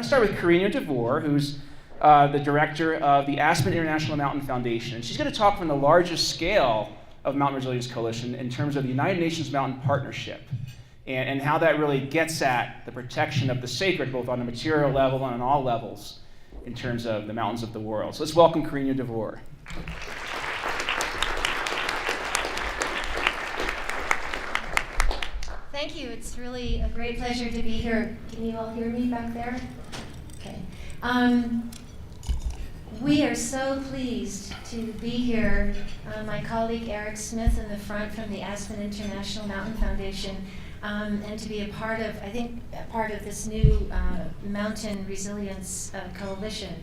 want to start with Karinjo Devore, who's the director of the Aspen International Mountain Foundation. And she's going to talk from the largest scale of Mountain Resilience Coalition in terms of the United Nations Mountain Partnership and how that really gets at the protection of the sacred, both on a material level and on all levels, in terms of the mountains of the world. So let's welcome Karinjo Devore. Thank you. It's really a great pleasure to be here. Can you all hear me back there? Okay. We are so pleased to be here. My colleague Eric Smith in the front from the Aspen International Mountain Foundation, and to be a part of, this new Mountain Resilience Coalition.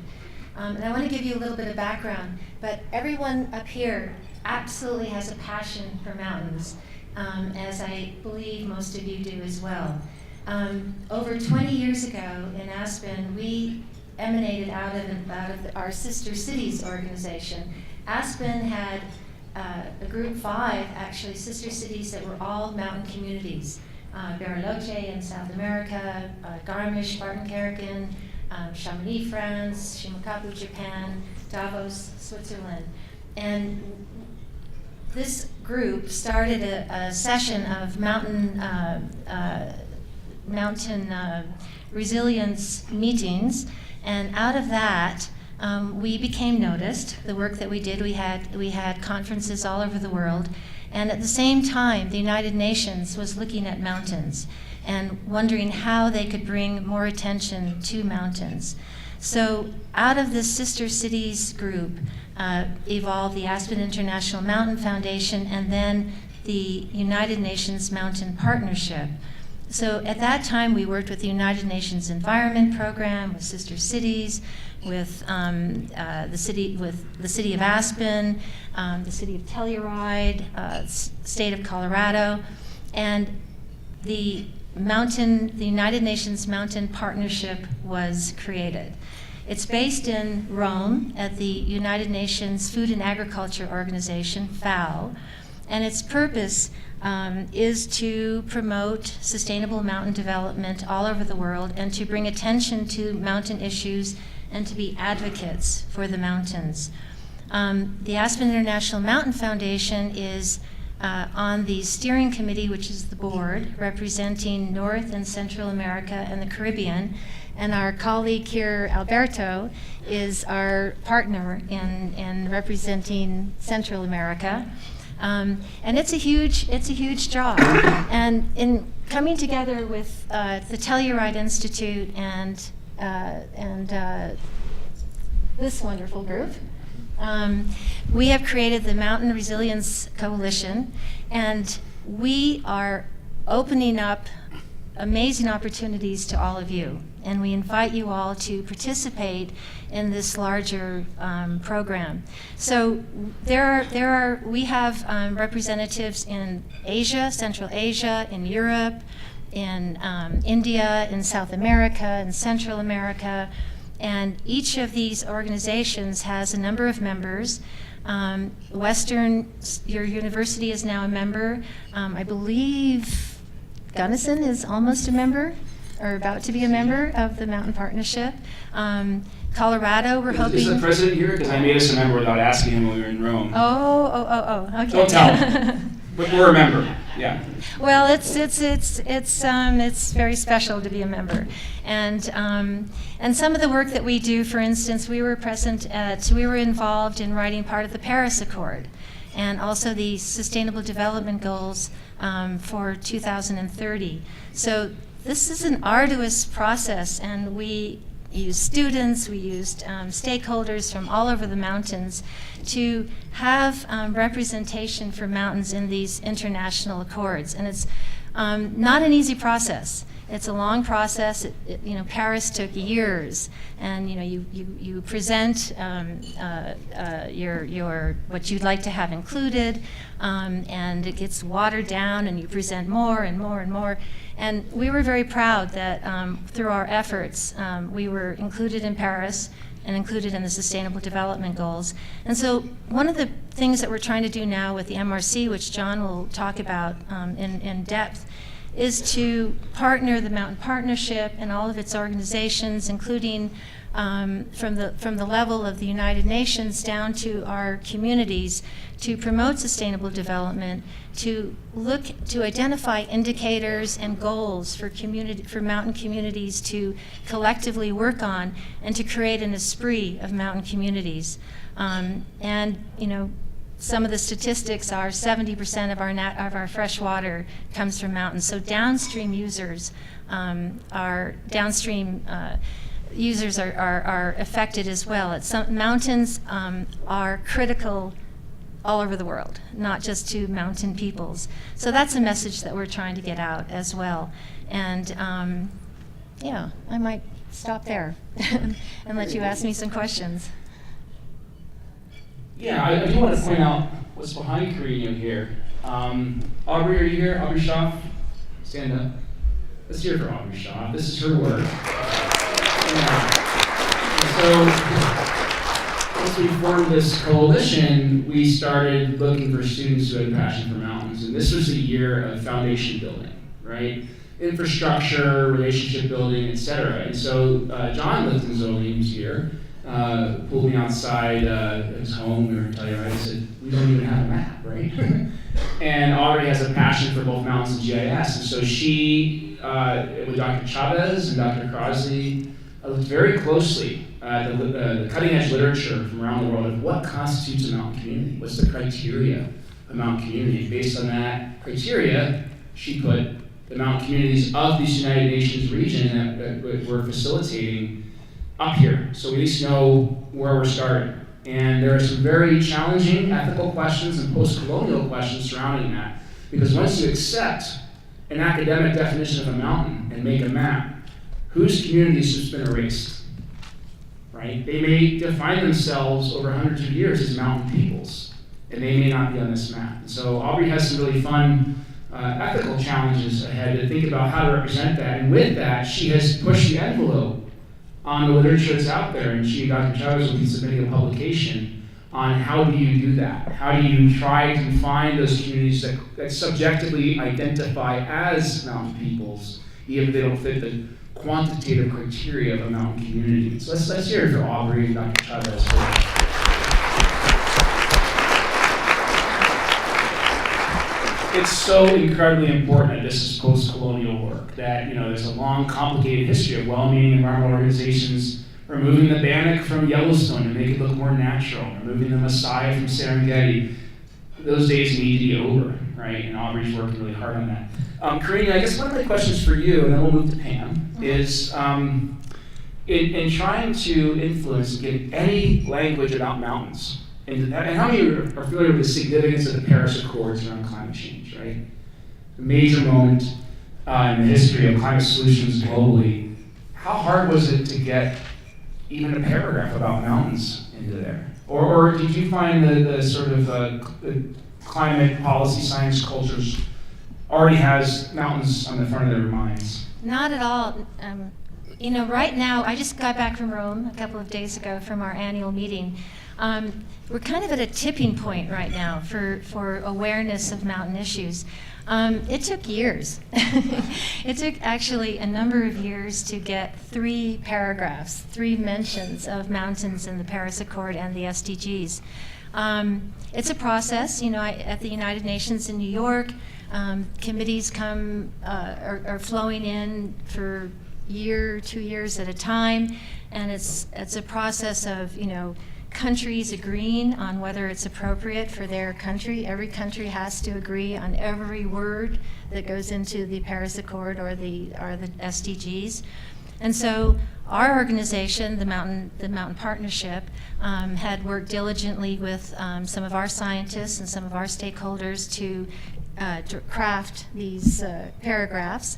And I want to give you a little bit of background, but everyone up here absolutely has a passion for mountains. As I believe most of you do as well. Over 20 years ago in Aspen, we emanated out of our Sister Cities organization. Aspen had a group 5, actually, sister cities that were all mountain communities. Bariloche in South America, Garmisch, Bartenkerken, Chamonix, France, Shimokaku, Japan, Davos, Switzerland. And this group started a session of mountain resilience meetings, and out of that, we became noticed. The work that we did, we had conferences all over the world, and at the same time, the United Nations was looking at mountains and wondering how they could bring more attention to mountains. So out of this Sister Cities group evolved the Aspen International Mountain Foundation and then the United Nations Mountain Partnership. So at that time we worked with the United Nations Environment Program, with Sister Cities, with the city of Aspen, the city of Telluride, state of Colorado, and the United Nations Mountain Partnership was created. It's based in Rome at the United Nations Food and Agriculture Organization, FAO, and its purpose is to promote sustainable mountain development all over the world and to bring attention to mountain issues and to be advocates for the mountains. The Aspen International Mountain Foundation is on the steering committee, which is the board, representing North and Central America and the Caribbean. And our colleague here, Alberto, is our partner in representing Central America. And it's a huge job. And in coming together with the Telluride Institute and this wonderful group, we have created the Mountain Resilience Coalition, and we are opening up amazing opportunities to all of you. And we invite you all to participate in this larger program. So we have representatives in Asia, Central Asia, in Europe, in India, in South America, in Central America, and each of these organizations has a number of members. Your university is now a member. I believe Gunnison is almost a member, or about to be a member of the Mountain Partnership. Colorado, we're hoping. Is the president here? Because I made us a member without asking him when we were in Rome. Oh, okay. Don't tell him. But we're a member, yeah. Well, it's very special to be a member, and some of the work that we do, for instance, we were involved in writing part of the Paris Accord, and also the Sustainable Development Goals for 2030. So this is an arduous process, and we used students, we used stakeholders from all over the mountains to have representation for mountains in these international accords. And it's not an easy process. It's a long process. Paris took years, and you present your what you'd like to have included, and it gets watered down, and you present more and more and more. And we were very proud that through our efforts, we were included in Paris and included in the Sustainable Development Goals. And so one of the things that we're trying to do now with the MRC, which John will talk about in depth, is to partner the Mountain Partnership and all of its organizations, including from the level of the United Nations down to our communities, to promote sustainable development, to identify indicators and goals for mountain communities to collectively work on, and to create an esprit of mountain communities. And some of the statistics are 70% of our fresh water comes from mountains. So downstream users are affected as well. Mountains are critical all over the world, not just to mountain peoples. So that's a message that we're trying to get out as well. And I might stop there and let you ask me some questions. Yeah, I do want to point out what's behind Karinjo here. Aubrey, are you here? Aubrey Schaaf? Stand up. Let's hear it for Aubrey Schaaf. This is her work. So, once we formed this coalition, we started looking for students who had a passion for mountains. And this was a year of foundation building, right? Infrastructure, relationship building, etc. And so John Lifton-Zoline, who's here, pulled me outside his home. We were in Telluride. He said, "We don't even have a map, right?" And Audrey has a passion for both mountains and GIS. And so she, with Dr. Chavez and Dr. Crosley, looked very closely at the cutting-edge literature from around the world of what constitutes a mountain community. What's the criteria of a mountain community? And based on that criteria, she put the mountain communities of this United Nations region that we're facilitating up here, so we at least know where we're starting. And there are some very challenging ethical questions and post-colonial questions surrounding that. Because once you accept an academic definition of a mountain and make a map, whose communities have been erased, right? They may define themselves over hundreds of years as mountain peoples, and they may not be on this map. And so Aubrey has some really fun ethical challenges ahead to think about how to represent that. And with that, she has pushed the envelope on the literature that's out there, and she and Dr. Chavez will be submitting a publication on how do you do that? How do you try to find those communities that subjectively identify as mountain peoples, even if they don't fit the quantitative criteria of a mountain community? So let's hear it for Aubrey and Dr. Chavez. It's so incredibly important that this is post-colonial work, that there's a long, complicated history of well-meaning environmental organizations removing the bannock from Yellowstone to make it look more natural, removing the Maasai from Serengeti. Those days need to be over, right? And Aubrey's working really hard on that. Karinjo, I guess one of the questions for you, and then we'll move to Pam, is in trying to influence and get any language about mountains, and how many are familiar with the significance of the Paris Accords around climate change, right? A major moment in the history of climate solutions globally. How hard was it to get even a paragraph about mountains into there? Or did you find the sort of the climate policy science cultures already has mountains on the front of their minds? Not at all. Right now, I just got back from Rome a couple of days ago from our annual meeting. We're kind of at a tipping point right now for awareness of mountain issues. It took years. It took actually a number of years to get 3 paragraphs, 3 mentions of mountains in the Paris Accord and the SDGs. It's a process. At the United Nations in New York, committees are flowing in for 2 years at a time, and it's a process of countries agreeing on whether it's appropriate for their country. Every country has to agree on every word that goes into the Paris Accord or the SDGs. And so our organization, the Mountain Partnership, had worked diligently with some of our scientists and some of our stakeholders to craft these paragraphs.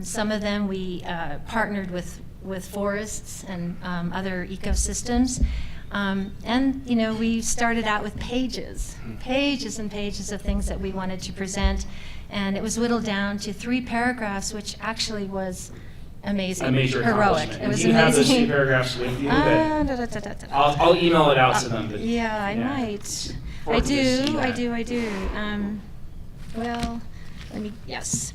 Some of them we partnered with forests and other ecosystems. And we started out with pages and pages of things that we wanted to present, and it was whittled down to 3 paragraphs, which actually was amazing, a major heroic. It was do you amazing. Have those 3 paragraphs with you? I'll email it out to them. But, yeah, I might. I do. Well, yes.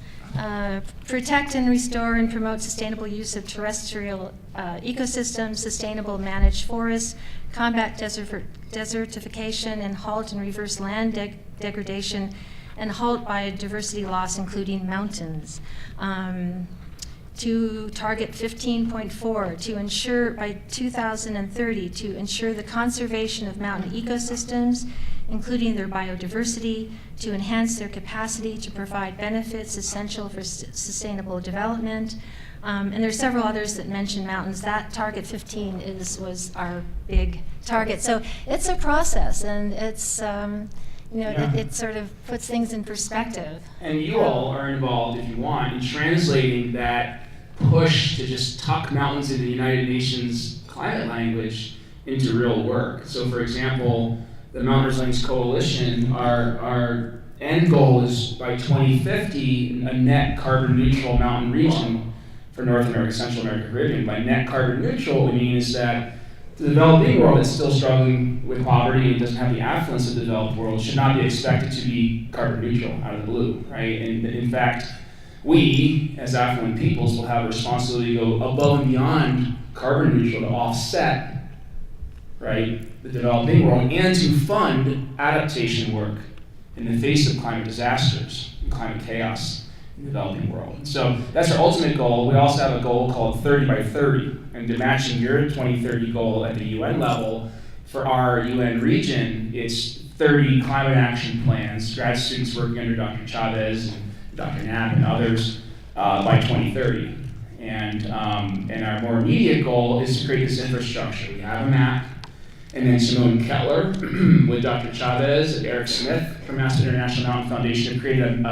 protect and restore and promote sustainable use of terrestrial ecosystems, sustainable managed forests, combat desertification, and halt and reverse land degradation, and halt biodiversity loss, including mountains. To target 15.4, to ensure by 2030, to ensure the conservation of mountain ecosystems, including their biodiversity, to enhance their capacity to provide benefits essential for sustainable development. And there's several others that mention mountains. That target 15 was our big target. So it's a process, and it's, it sort of puts things in perspective. And you all are involved, if you want, in translating that push to just tuck mountains into the United Nations climate language into real work. So for example, the Mountain Resilience Coalition, our end goal is by 2050, a net carbon neutral mountain region for North America, Central America, Caribbean. By net carbon neutral, what we mean is that the developing world that's still struggling with poverty and doesn't have the affluence of the developed world should not be expected to be carbon neutral out of the blue, right? And in fact, we, as affluent peoples, will have a responsibility to go above and beyond carbon neutral to offset, right, the developing world and to fund adaptation work in the face of climate disasters and climate chaos in the developing world. And so that's our ultimate goal. We also have a goal called 30 by 30, and to matching your 2030 goal at the UN level, for our UN region, it's 30 climate action plans, grad students working under Dr. Chavez and Dr. Knapp and others by 2030. And our more immediate goal is to create this infrastructure. We have a map, and then Simone Kettler with Dr. Chavez and Eric Smith from Aspen International Mountain Foundation have created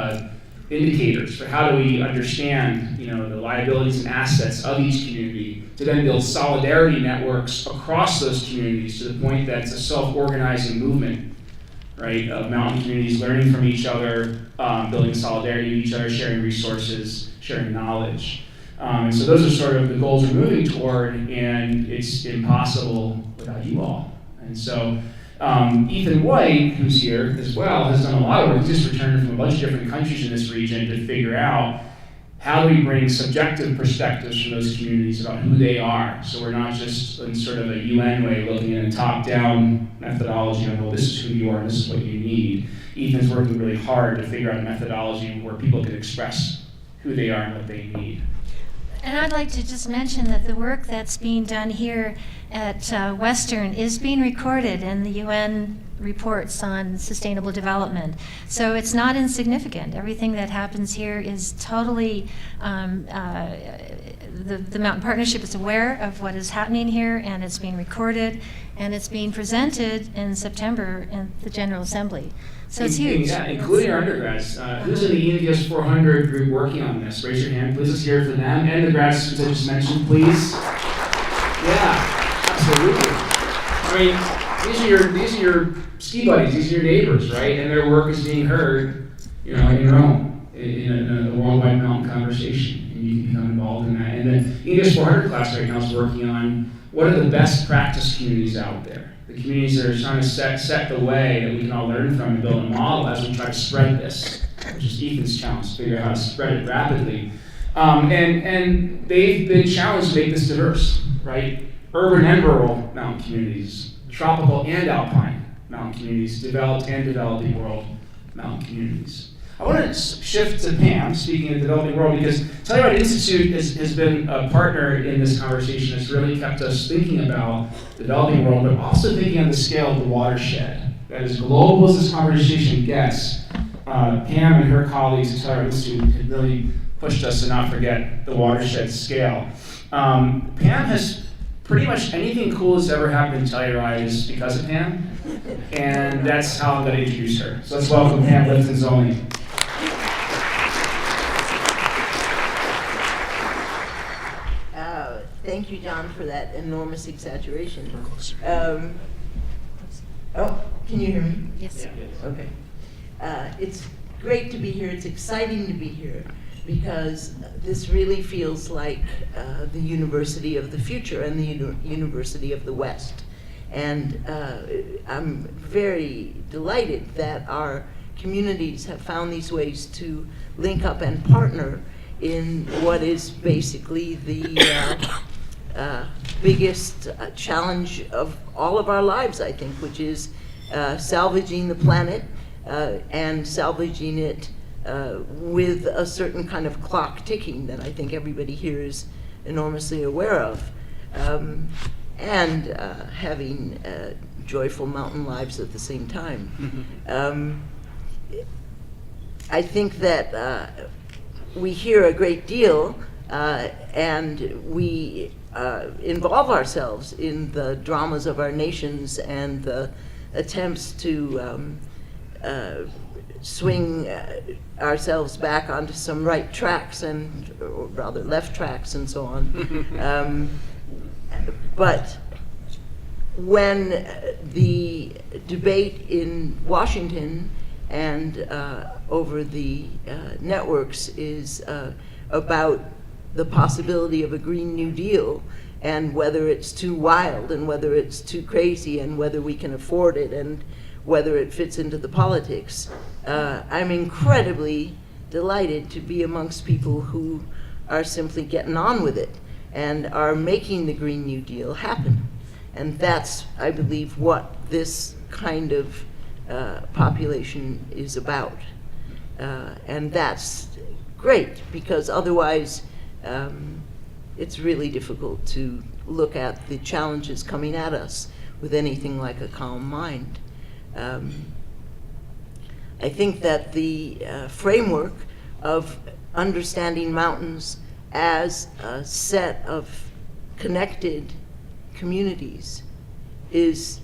indicators for how do we understand, the liabilities and assets of each community to then build solidarity networks across those communities to the point that it's a self-organizing movement, right, of mountain communities learning from each other, building solidarity with each other, sharing resources, sharing knowledge. And so those are sort of the goals we're moving toward, and it's impossible without you all. And so Ethan White, who's here as well, has done a lot of work. He's just returned from a bunch of different countries in this region to figure out how do we bring subjective perspectives from those communities about who they are. So we're not just in sort of a UN way looking at a top-down methodology of, well, this is who you are and this is what you need. Ethan's working really hard to figure out a methodology where people can express who they are and what they need. And I'd like to just mention that the work that's being done here at Western is being recorded in the UN reports on sustainable development. So it's not insignificant. Everything that happens here is totally, the Mountain Partnership is aware of what is happening here, and it's being recorded, and it's being presented in September in the General Assembly. So it's huge. Yeah, including our undergrads. Who's in the ENVS 400 group working on this? Raise your hand, please. Let's hear it for them. And the grad students I just mentioned, please. Yeah, absolutely. I mean, these are your ski buddies, these are your neighbors, right? And their work is being heard, in your own, in a worldwide mountain conversation. And you can become involved in that. And the ENVS 400 class right now is working on what are the best practice communities out there. The communities that are trying to set the way that we can all learn from and build a model as we try to spread this, which is Ethan's challenge, to figure out how to spread it rapidly. And they've been challenged to make this diverse, right? Urban and rural mountain communities, tropical and alpine mountain communities, developed and developing world mountain communities. I want to shift to Pam, speaking of the developing world, because Telluride Institute has been a partner in this conversation that's really kept us thinking about the developing world, but also thinking on the scale of the watershed. That as global as this conversation gets, Pam and her colleagues at Telluride Institute have really pushed us to not forget the watershed scale. Pam has pretty much anything cool that's ever happened in Telluride is because of Pam, and that's how I'm going to introduce her. So let's welcome Pam Lifton-Zoline. Thank you, John, for that enormous exaggeration. Can you hear me? Yes. Okay. It's great to be here. It's exciting to be here because this really feels like the university of the future and the university of the West. And I'm very delighted that our communities have found these ways to link up and partner in what is basically the biggest challenge of all of our lives, I think, which is salvaging the planet and salvaging it with a certain kind of clock ticking that I think everybody here is enormously aware of, and having joyful mountain lives at the same time. I think that we hear a great deal and we involve ourselves in the dramas of our nations and the attempts to swing ourselves back onto some right tracks, and or rather left tracks and so on. But when the debate in Washington and over the networks is about the possibility of a Green New Deal, and whether it's too wild and whether it's too crazy and whether we can afford it and whether it fits into the politics, I'm incredibly delighted to be amongst people who are simply getting on with it and are making the Green New Deal happen. And that's, I believe, what this kind of population is about. And that's great, because otherwise it's really difficult to look at the challenges coming at us with anything like a calm mind. I think that the framework of understanding mountains as a set of connected communities is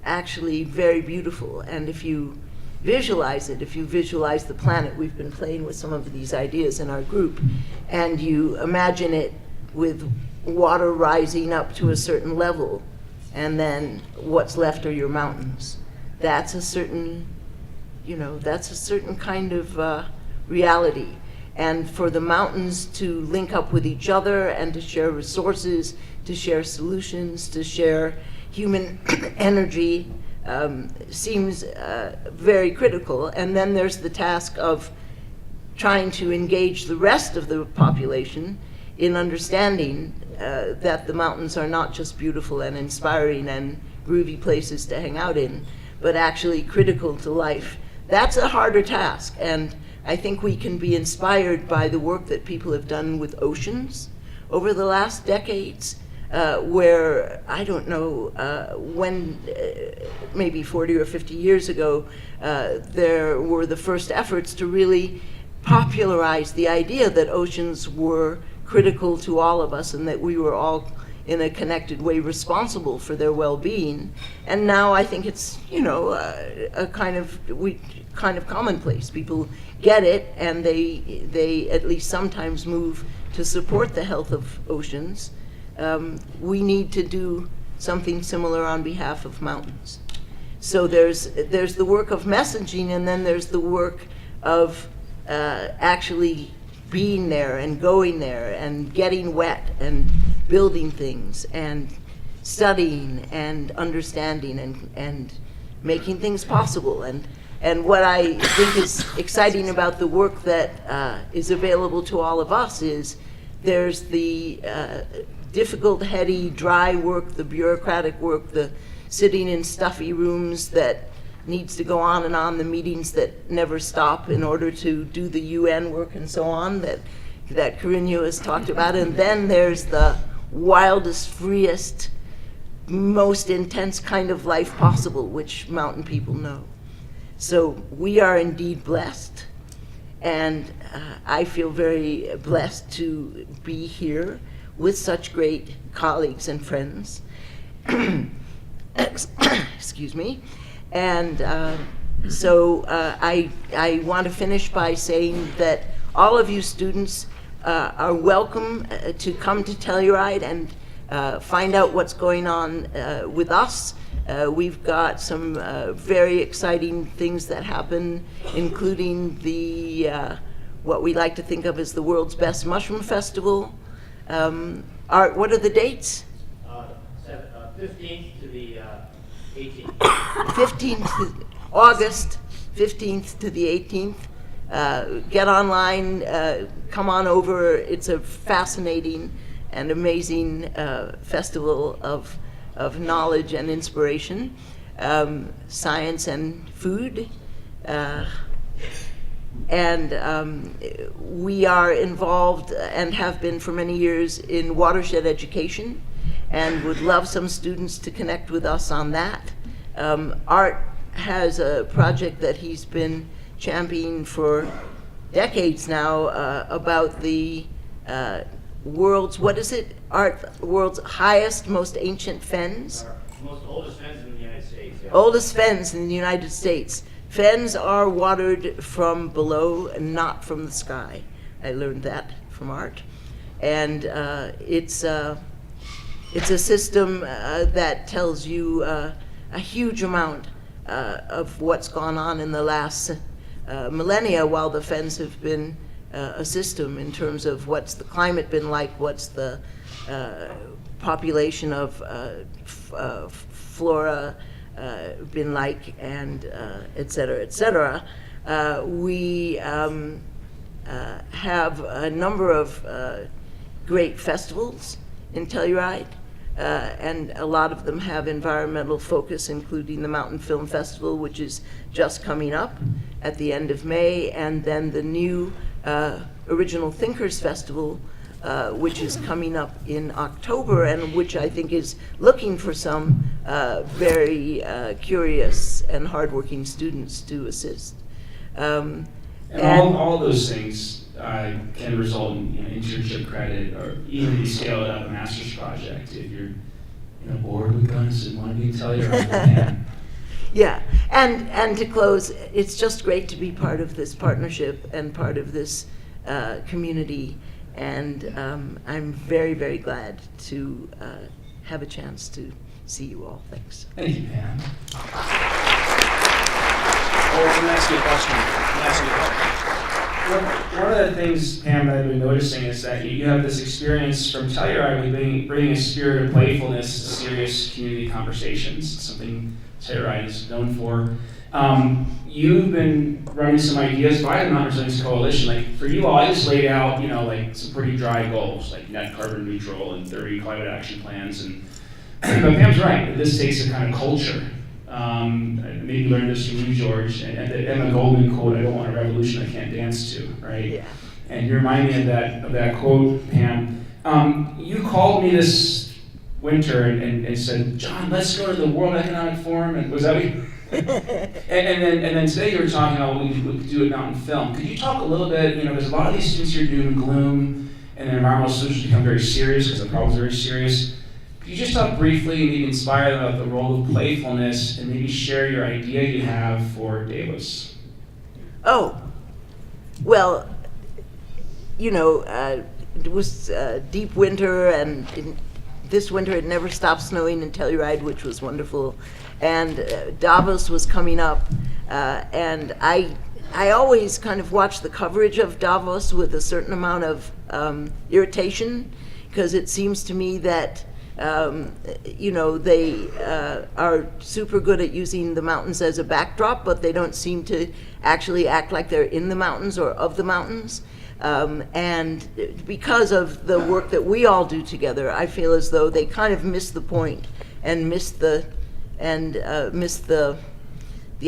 actually very beautiful. And if you visualize it, if you visualize the planet, we've been playing with some of these ideas in our group, and you imagine it with water rising up to a certain level, and then what's left are your mountains. That's a certain, that's a certain kind of reality. And for the mountains to link up with each other and to share resources, to share solutions, to share human energy seems very critical. And then there's the task of trying to engage the rest of the population in understanding that the mountains are not just beautiful and inspiring and groovy places to hang out in, but actually critical to life. That's a harder task, and I think we can be inspired by the work that people have done with oceans over the last decades, where, I don't know, when, maybe 40 or 50 years ago, there were the first efforts to really popularize the idea that oceans were critical to all of us and that we were all in a connected way responsible for their well-being. And now I think it's, a kind of commonplace. People get it, and they at least sometimes move to support the health of oceans. We need to do something similar on behalf of mountains. So there's the work of messaging, and then there's the work of actually being there and going there and getting wet and building things and studying and understanding and making things possible. And what I think is exciting about the work that is available to all of us is there's the difficult, heady, dry work, the bureaucratic work, the sitting in stuffy rooms that needs to go on, the meetings that never stop in order to do the UN work and so on that Karinjo has talked about. And then there's the wildest, freest, most intense kind of life possible, which mountain people know. So we are indeed blessed, and I feel very blessed to be here with such great colleagues and friends. Excuse me. And so I want to finish by saying that all of you students are welcome to come to Telluride and find out what's going on with us. We've got some very exciting things that happen, including the what we like to think of as the world's best mushroom festival. What are the dates? 15th to the 18th. 15th August 15th to the 18th. Get online, come on over. It's a fascinating and amazing festival of knowledge and inspiration, science and food. And we are involved and have been for many years in Watershed Education, and would love some students to connect with us on that. Art has a project that he's been championing for decades now about the world's, what is it, Art, world's highest, most ancient fens? Most oldest fens in the United States. Yeah. Oldest fens in the United States. Fens are watered from below and not from the sky. I learned that from Art. And it's a system that tells you a huge amount of what's gone on in the last millennia while the fens have been a system in terms of what's the climate been like, what's the population of flora been like, and et cetera, et cetera. We have a number of great festivals in Telluride, and a lot of them have environmental focus, including the Mountain Film Festival, which is just coming up at the end of May, and then the new Original Thinkers Festival, which is coming up in October, and which I think is looking for some very curious and hardworking students to assist. And all those things can result in internship credit, or even if you scale it up a master's project. If you're bored with Gunnison, want to be in Telluride, you can. Yeah, and to close, it's just great to be part of this partnership and part of this community, and I'm very, very glad to have a chance to see you all. Thanks. Thank you, Pam. Let me ask you a question. One of the things, Pam, that I've been noticing is that you have this experience from Telluride with bringing a spirit of playfulness to serious community conversations, something Telluride is known for. You've been running some ideas by the Mountain Resilience Coalition. Like for you all, I just laid out, like some pretty dry goals, like net carbon neutral and 30 climate action plans. But Pam's right. This takes a kind of culture. Maybe learned this from you, George, and the Emma Goldman quote, "I don't want a revolution I can't dance to," right? Yeah. And you remind me of that quote, Pam. You called me this winter and said, "John, let's go to the World Economic Forum," and was that what you? and then today you were talking about what we could do at Mountain Film. Could you talk a little bit? There's a lot of these students here doom and gloom, and their environmental solutions become very serious because the problem's very serious. Could you just talk briefly and maybe inspire them about the role of playfulness, and maybe share your idea you have for Davos? Oh, well, it was deep winter, and this winter it never stopped snowing in Telluride, which was wonderful. And Davos was coming up, and I always kind of watch the coverage of Davos with a certain amount of irritation, because it seems to me that they are super good at using the mountains as a backdrop, but they don't seem to actually act like they're in the mountains or of the mountains. And because of the work that we all do together, I feel as though they kind of miss the point and miss the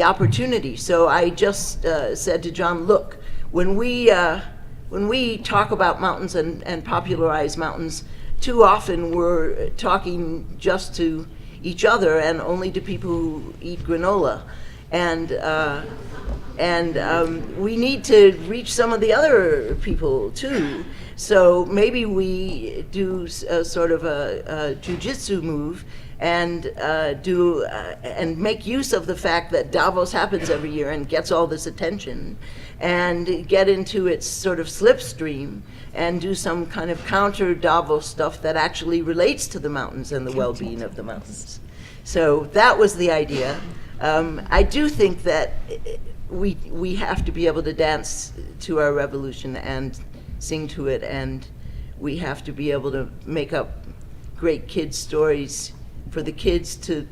opportunity. So I just said to John, look, when we talk about mountains and popularize mountains, too often we're talking just to each other and only to people who eat granola. And we need to reach some of the other people too. So maybe we do a sort of a jujitsu move and and make use of the fact that Davos happens every year and gets all this attention, and get into its sort of slipstream and do some kind of counter Davos stuff that actually relates to the mountains and the well-being of the mountains. So that was the idea. I do think that we have to be able to dance to our revolution and sing to it, and we have to be able to make up great kids' stories for the kids to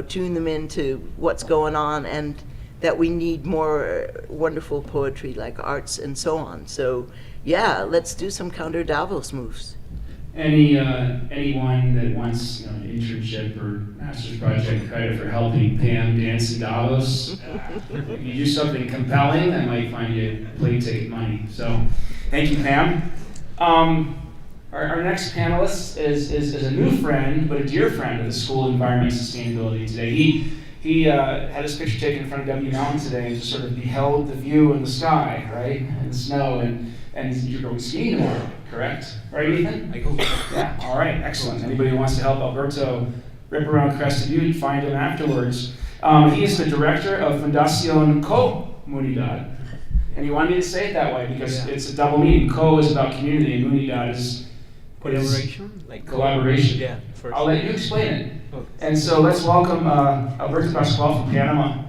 tune them into what's going on, and that we need more wonderful poetry like arts and so on. So yeah, let's do some counter Davos moves. Anyone that wants an internship or master's project credit for helping Pam dance in Davos, if you do something compelling, I might find you plane ticket money. So thank you, Pam. Our next panelist is a new friend, but a dear friend of the School of Environment and Sustainability today. He had his picture taken in front of W Mountain today and just sort of beheld the view in the sky, right, and the snow, and you're going skiing tomorrow, correct? Right, Ethan? I hope. Yeah, all right, excellent. Anybody who wants to help Alberto rip around Crested Butte, find him afterwards. He is the director of Fundación Comunidad. And he wanted me to say it that way because it's a double meaning. Co is about community, and Munidad is collaboration, like collaboration. Yeah. First. I'll let you explain it. Oh. And so let's welcome Alberto Pascual from Panama.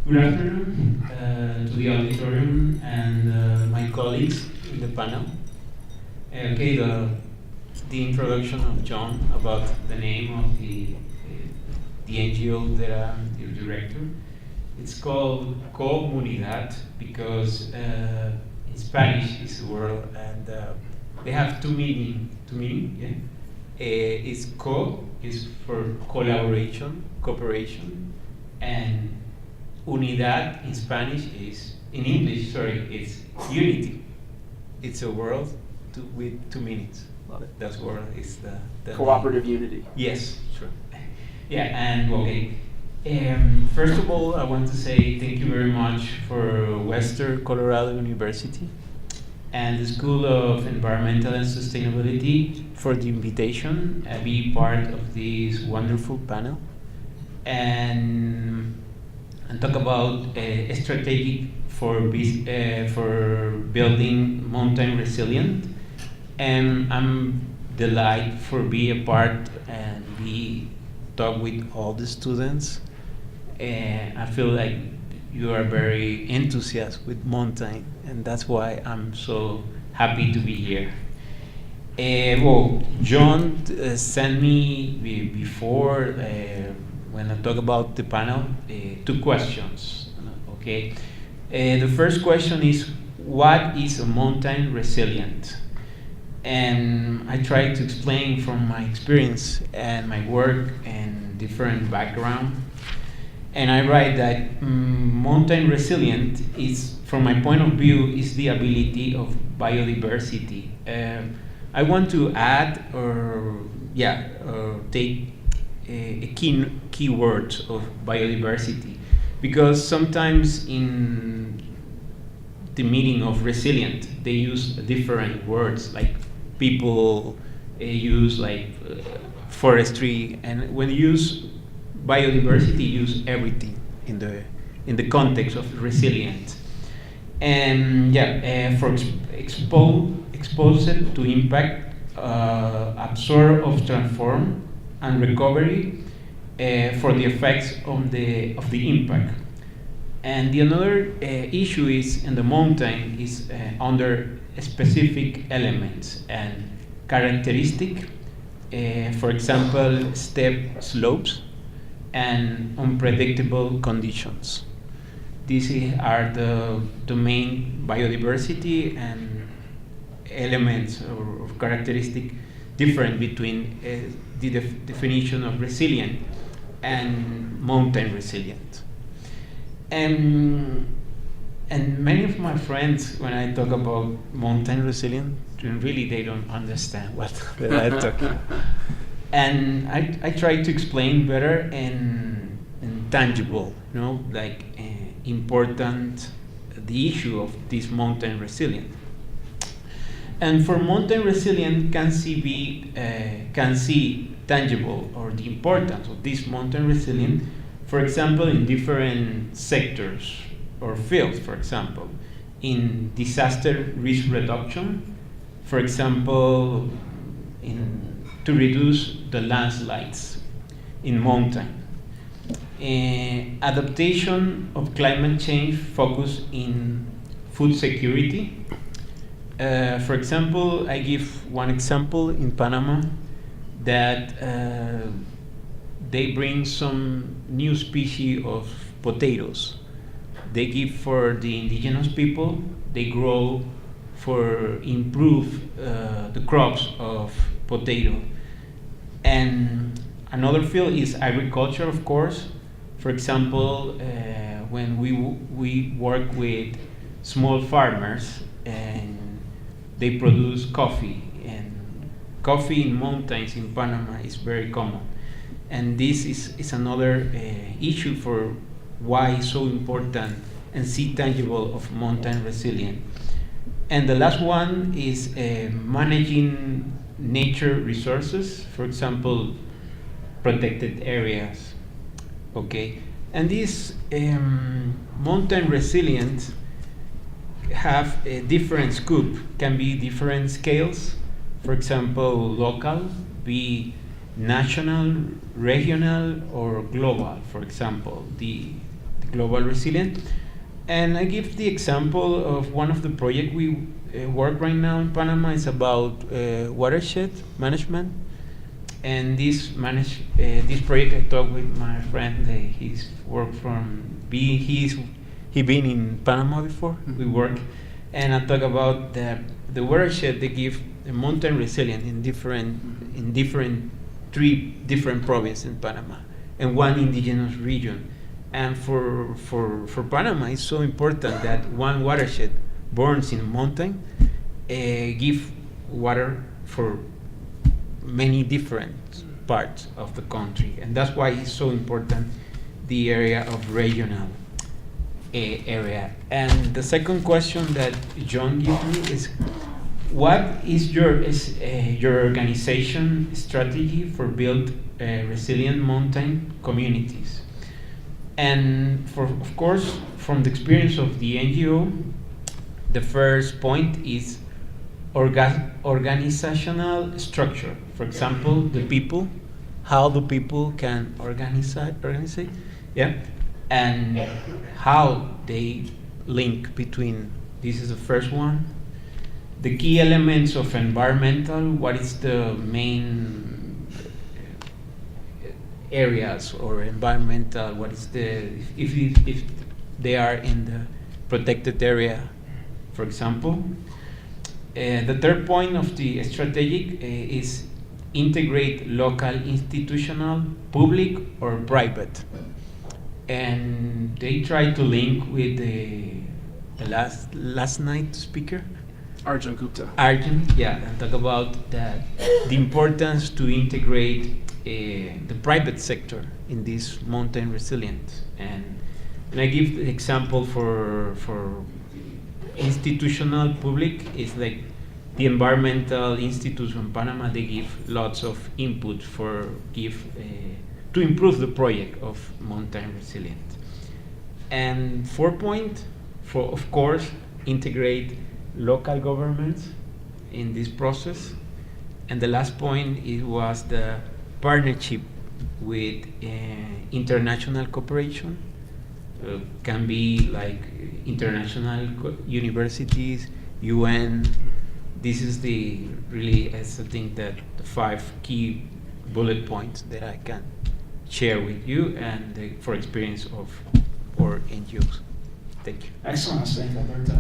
Good afternoon to the auditorium and my colleagues in the panel. Okay, the introduction of John about the name of the NGO that I'm the director. It's called Comunidad because in Spanish is the word, and they have two meaning. Yeah. It's co is for collaboration, cooperation, and unidad in Spanish is it's unity. It's a word with 2 meanings. That word is the cooperative unity. Yes, sure. Yeah, and okay. First of all, I want to say thank you very much for Western Colorado University and the School of Environmental and Sustainability for the invitation to be part of this wonderful panel and talk about strategic for building mountain resilient. And I'm delighted for be a part and be talk with all the students. I feel like you are very enthusiastic with mountain, and that's why I'm so happy to be here. Well, John sent me before when I talk about the panel 2 questions. Okay, the first question is, what is a mountain resilient? And I try to explain from my experience and my work and different background. And I write that mountain resilient is, from my point of view, is the ability of biodiversity. I want to add take a key word of biodiversity, because sometimes in the meaning of resilient they use different words, like people use like forestry, and when you use biodiversity, use everything in the context of resilient. And for exposed to impact, absorb of transform and recovery for the effects of the impact. And the another issue is in the mountain is under specific elements and characteristic, for example, steep slopes and unpredictable conditions. These are the main biodiversity and elements or characteristic different between the definition of resilient and mountain resilient. And many of my friends, when I talk about mountain resilient, really they don't understand what I'm talking about. And I try to explain better and tangible, like important the issue of this mountain resilient. And for mountain resilient can see tangible or the importance of this mountain resilient, for example, in different sectors or fields. For example, in disaster risk reduction, for example, to reduce the landslides in mountain. Adaptation of climate change focus in food security, For example, I give one example in Panama that they bring some new species of potatoes. They give for the indigenous people. They grow for improve the crops of potato. And another field is agriculture, of course. For example, when we work with small farmers and they produce coffee, and coffee in mountains in Panama is very common. And this is another issue for why it's so important and see tangible of mountain resilience. And the last one is managing nature resources, for example, protected areas. Okay, and this mountain resilience have a different scope, can be different scales. For example, local, be national, regional, or global. For example, the global resilience. And I give the example of one of the projects we work right now in Panama. Is about watershed management. And this project, I talked with my friend. He's worked he been in Panama before. Mm-hmm. We work, and I talk about the watershed. They give the mountain resilience in three different provinces in Panama and one indigenous region. And for Panama, it's so important that one watershed burns in a mountain, give water for many different parts of the country. And that's why it's so important, the area of regional area. And the second question that John gave me is, what is your organization strategy for build resilient mountain communities? And of course, from the experience of the NGO, the first point is organizational structure. For example, the people, how the people can organize, yeah, and how they link between. This is the first one. The key elements of environmental, what is the main areas or environmental, what is the, if they are in the protected area, for example. The third point of the strategic is integrate local, institutional, public or private. And they try to link with the last night speaker, Arjun Gupta. Arjun, yeah, and talk about the importance to integrate the private sector in this mountain resilience. And I give the example for institutional public is like the environmental institutes in Panama. They give lots of input to improve the project of mountain resilience. And 4 point, of course, integrate local governments in this process. And the last point was the partnership with international cooperation. Can be like international universities, UN. This is I think that the 5 key bullet points that I can share with you and for experience of our NGOs. Thank you. Excellent. Thank you, Alberto.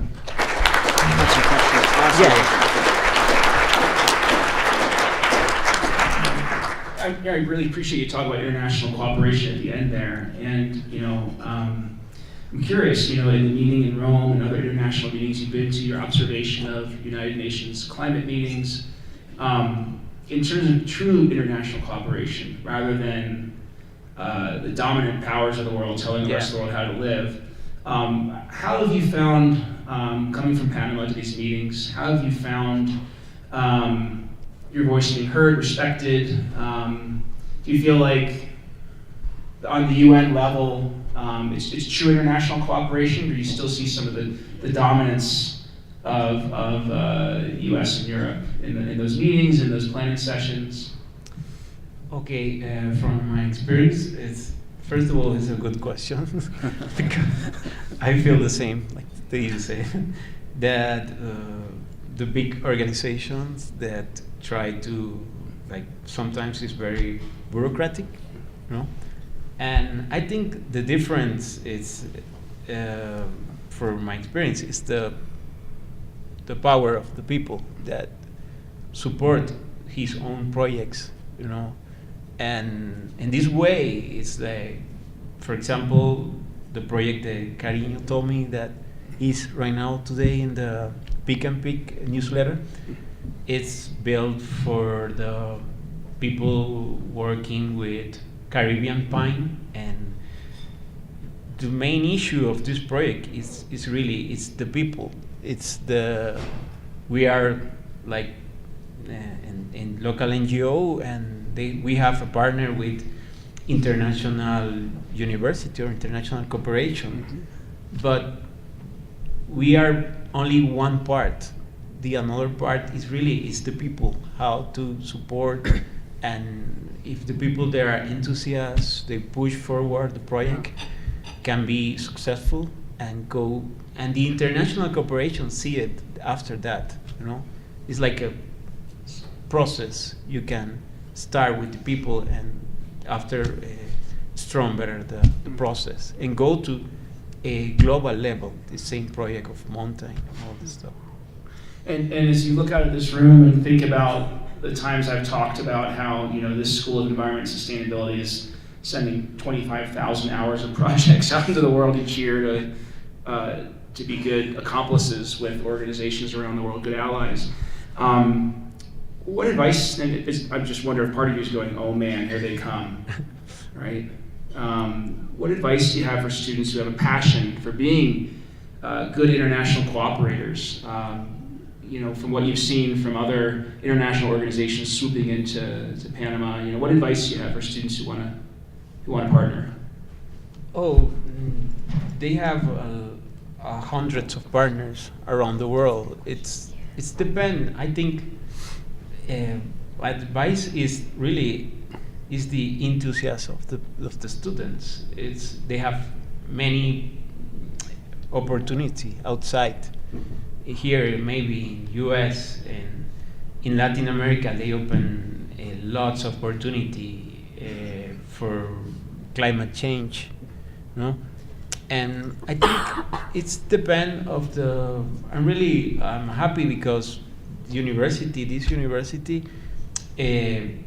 I really appreciate you talking about international cooperation at the end there. And, I'm curious, in the meeting in Rome and other international meetings you've been to, your observation of United Nations climate meetings, in terms of true international cooperation, rather than the dominant powers of the world telling the rest of the world how to live. How have you found, coming from Panama to these meetings, how have you found your voice being heard, respected? Do you feel like on the UN level, it's true international cooperation, or do you still see some of the dominance of US and Europe in those meetings, in those planning sessions? Okay, from my experience, first of all, it's a good question. Because I feel the same, like you say, that the big organizations that try to, like, sometimes it's very bureaucratic, you know. And I think the difference is, for my experience, is the power of the people that support his own projects, you know. And in this way, it's like, for example, the project that Karinjo told me that is right now today in the Pick and Pick newsletter. It's built for the people working with Caribbean pine, and the main issue of this project is really it's the people. It's we are like in local NGO, and we have a partner with international university or international cooperation, but we are only one part. The another part is the people, how to support, and if the people there are enthusiasts, they push forward the project, can be successful and go, and the international cooperation see it after that, you know. It's like a process. You can start with the people, and after strong better the process, and go to a global level, the same project of mountain and all this stuff. And as you look out at this room and think about the times I've talked about how, you know, this School of Environment and Sustainability is sending 25,000 hours of projects out into the world each year to be good accomplices with organizations around the world, good allies. What advice, and I just wonder if part of you is going, oh man, here they come, right? What advice do you have for students who have a passion for being good international cooperators? You know, from what you've seen from other international organizations swooping into Panama, you know, what advice do you have for students who want to partner? Oh, they have hundreds of partners around the world. It's depend. I think advice is really the enthusiasm of the students. They have many opportunity outside. Here, maybe in US and in Latin America, they open lots of opportunity for climate change, you know. And I think it's depend of the. I'm happy because this university, they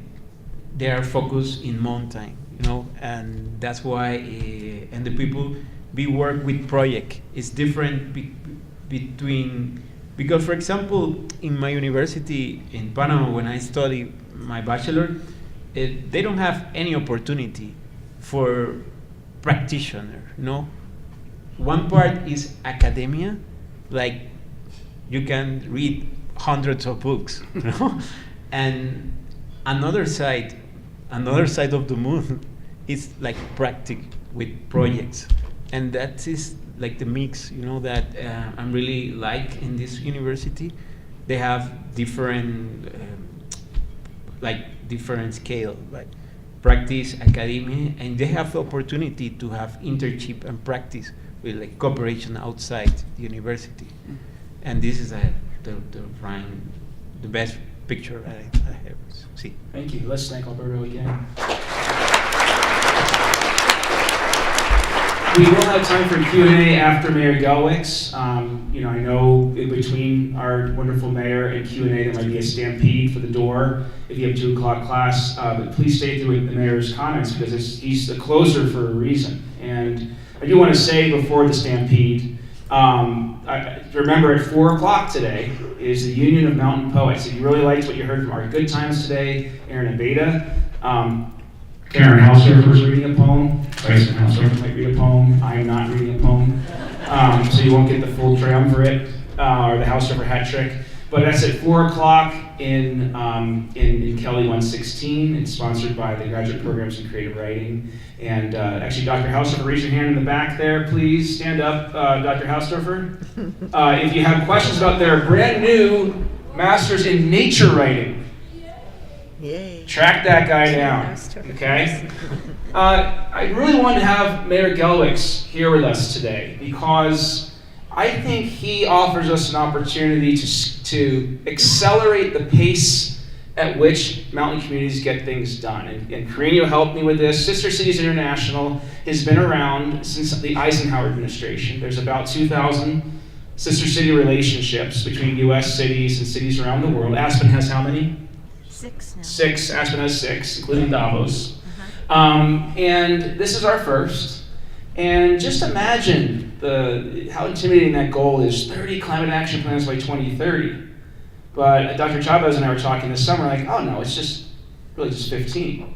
are focused in mountain, you know, and that's why. And the people we work with project is different between, because for example in my university in Panama when I study my bachelor, they don't have any opportunity for practitioner, you know. One part is academia, like you can read hundreds of books, you know, and another side of the moon is like practice with projects, and that is like the mix, you know, that I'm really like in this university. They have different scale, like practice, academia, and they have the opportunity to have internship and practice with like cooperation outside the university. And this is the best picture I have seen. Thank you. Let's thank Alberto again. We will have time for Q&A after Mayor Gelwicks. You know, I know in between our wonderful mayor and Q&A there might be a stampede for the door if you have 2 o'clock class, but please stay through the mayor's comments because he's the closer for a reason. And I do want to say before the stampede, remember at 4 o'clock today is the Union of Mountain Poets. If you really liked what you heard from our good times today, Aaron and Beta, Karen Hausdoerffer is reading a poem. Bryson Hausdoerffer might read a poem. I am not reading a poem. So you won't get the full triumvirate or the Hausdoerffer hat trick. But that's at 4 o'clock in Kelly 116. It's sponsored by the Graduate Programs in Creative Writing. And actually, Dr. Hausdoerffer, raise your hand in the back there, please. Stand up, Dr. Hausdoerffer. If you have questions about their brand new Masters in Nature Writing, Yay. track that guy down, okay? I really wanted to have Mayor Gelwicks here with us today because I think he offers us an opportunity to accelerate the pace at which mountain communities get things done. And Karinjo helped me with this. Sister Cities International has been around since the Eisenhower administration. There's about 2,000 sister city relationships between U.S. cities and cities around the world. Aspen has how many? 6 now. 6. Aspen has 6, including Davos. And this is our first. And just imagine how intimidating that goal is, 30 climate action plans by 2030. But Dr. Chavez and I were talking this summer, like, oh no, it's just really just 15.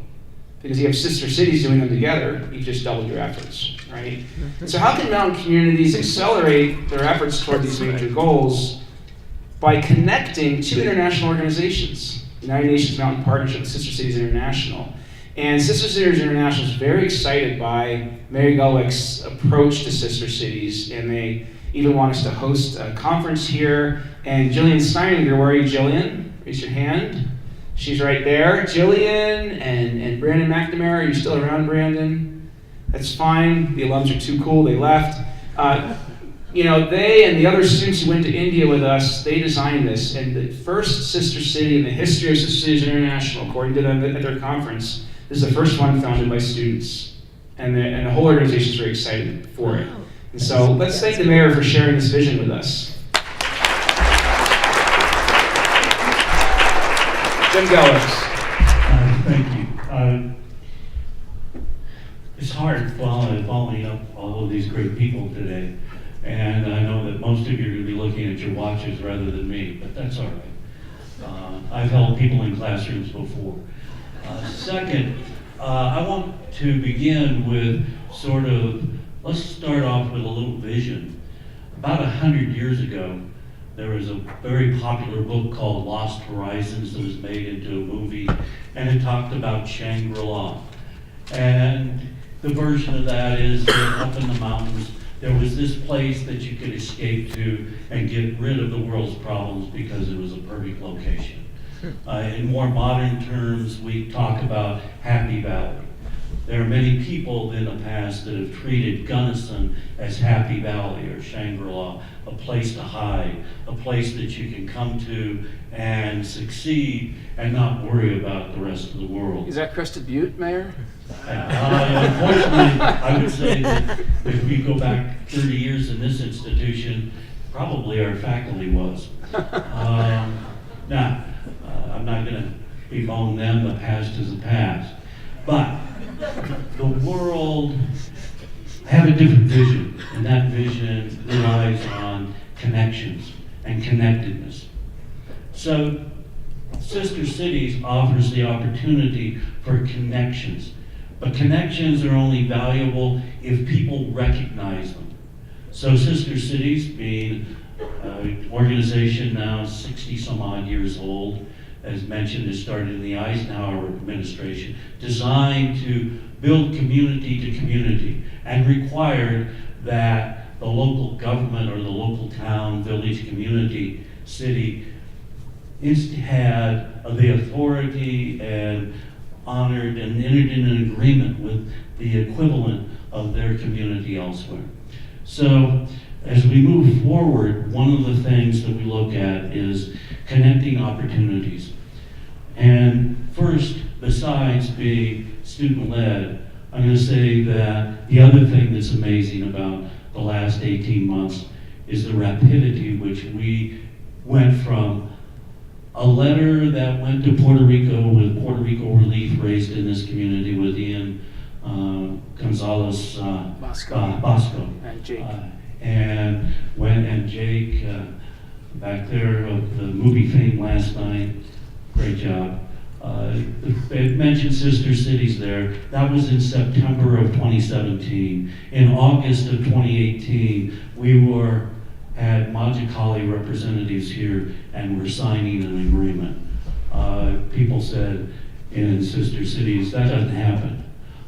Because you have sister cities doing them together, you've just doubled your efforts, right? And so how can mountain communities accelerate their efforts toward these major goals? By connecting to international organizations. United Nations Mountain Partnership with Sister Cities International. And Sister Cities International is very excited by Mary Gelwicks' approach to sister cities, and they even want us to host a conference here. And Jillian Steininger, where are you, Jillian? Raise your hand. She's right there. Jillian and Brandon McNamara, are you still around, Brandon? That's fine. The alums are too cool, they left. They and the other students who went to India with us, they designed this. And the first sister city in the history of Sister Cities International, according to them at their conference, this is the first one founded by students. And the whole organization is very excited for it. And so let's thank the mayor for sharing this vision with us. Jim Gelwicks. Thank you. It's hard following up all of these great people today. And I know that most of you are going to be looking at your watches rather than me, but that's all right. I've held people in classrooms before. Second, I want to begin with let's start off with a little vision. About 100 years ago, there was a very popular book called Lost Horizons that was made into a movie, and it talked about Shangri-La. And the version of that is that up in the mountains, there was this place that you could escape to and get rid of the world's problems because it was a perfect location. In more modern terms, we talk about Happy Valley. There are many people in the past that have treated Gunnison as Happy Valley or Shangri-La, a place to hide, a place that you can come to and succeed and not worry about the rest of the world. Is that Crested Butte, Mayor? Unfortunately, I would say that if we go back 30 years in this institution, probably our faculty was. Now, I'm not going to bemoan them, the past is the past. But the world, I have a different vision, and that vision relies on connections and connectedness. So, Sister Cities offers the opportunity for connections, but connections are only valuable if people recognize them. So Sister Cities, being an organization now 60 some odd years old, as mentioned, it started in the Eisenhower administration, designed to build community to community, and required that the local government or the local town, village, community, city had the authority and honored and entered in an agreement with the equivalent of their community elsewhere. So as we move forward, one of the things that we look at is connecting opportunities. And first, besides being student-led, I'm going to say that the other thing that's amazing about the last 18 months is the rapidity which we went from a letter that went to Puerto Rico with Puerto Rico Relief raised in this community with Ian Gonzalez Bosco. And Jake. And Jake back there of the movie fame last night. Great job. It mentioned Sister Cities there. That was in September of 2017. In August of 2018, we had Majikali representatives here and were signing an agreement. People said in Sister Cities, that doesn't happen.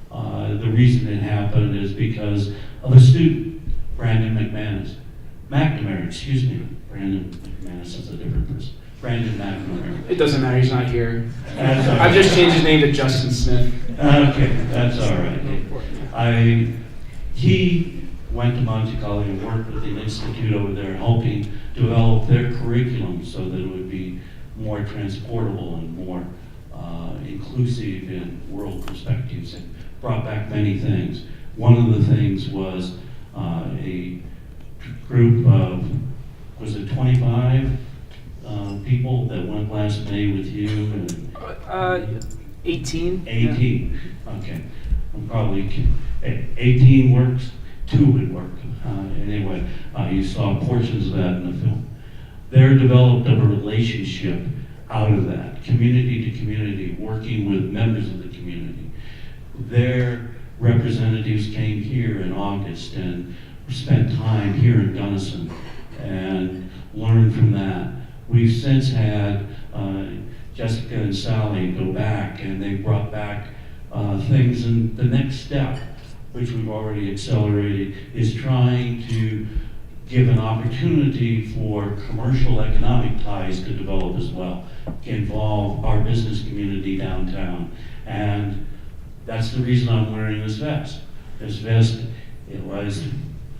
The reason it happened is because of a student, Brandon McNamara, excuse me. Brandon McManus is a different person. Brandon McNamara. It doesn't matter, he's not here. That's all right. I've just changed his name to Justin Smith. Okay, that's all right. He went to Monte Carlo and worked with an institute over there, helping develop their curriculum so that it would be more transportable and more inclusive in world perspectives, and brought back many things. One of the things was a group of, was it 25 people that went last May with you? And 18. 18, okay. I'm probably, 18 works, 2 would work. Anyway, you saw portions of that in the film. They're developed a relationship out of that, community to community, working with members of the community. Their representatives came here in August and spent time here in Gunnison and learned from that. We've since had Jessica and Sally go back, and they brought back things, and the next step, which we've already accelerated, is trying to give an opportunity for commercial economic ties to develop as well, involve our business community downtown. And that's the reason I'm wearing this vest. This vest, it was